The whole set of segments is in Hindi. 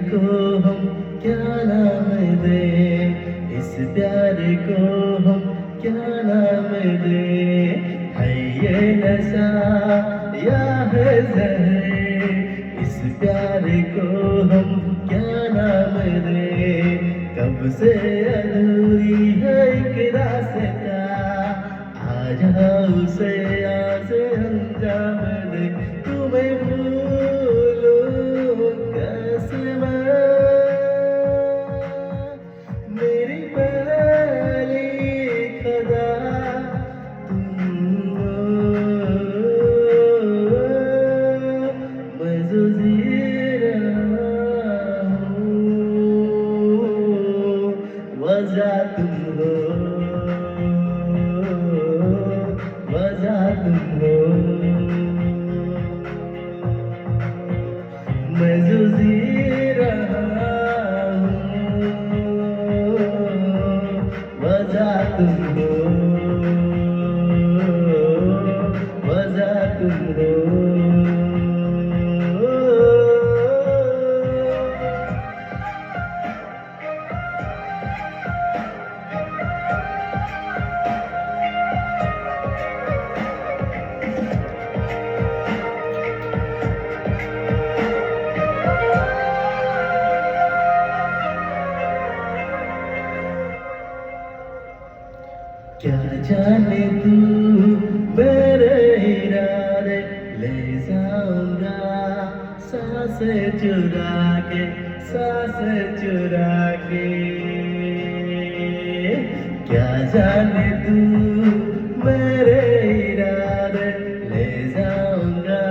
को हम क्या नाम दें, इस प्यार को हम क्या नाम दें। है ये नशा या है जहर, इस प्यार को हम क्या नाम दें। कब से अधूरी है एक रास्ता, आ जाओ उसे आज अंजाम दे। तुम्हें भूलूं कैसे मैं, मेरी पहली खदा तुम हो। मैं जो जी रहा हूँ वजह तुम हो, वजह तुम हो। मैं जो जी रहा हूँ वजह तुम हो, वजह तुम हो। क्या जाने तू मेरे इरादे, ले जाऊंगा सांसें चुरा के, सांसें चुरा के। क्या जाने तू मेरे इरादे, ले जाऊंगा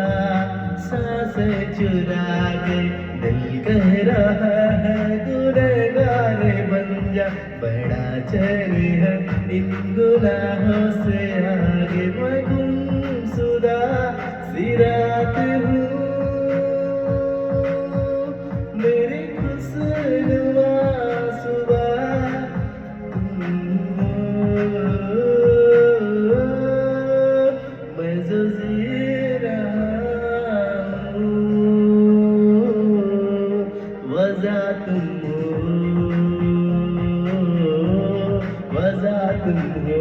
सांसें चुरा के। दिल कह रहा है गुनहगार बन जा, बड़ा चैन है इन गुनाहों से आगे। मैं गुमशुदा सी रात हूँ, मेरी खुशनुमा सुबह तुम हो। मैं जो जी रहा हूँ वजह तुम हो, वजह तुम हो।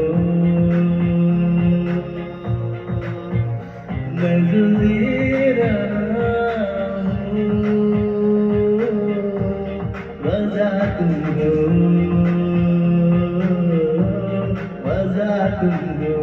मैं जो जी रहा हूँ वजह तुम हो, वजह तुम हो।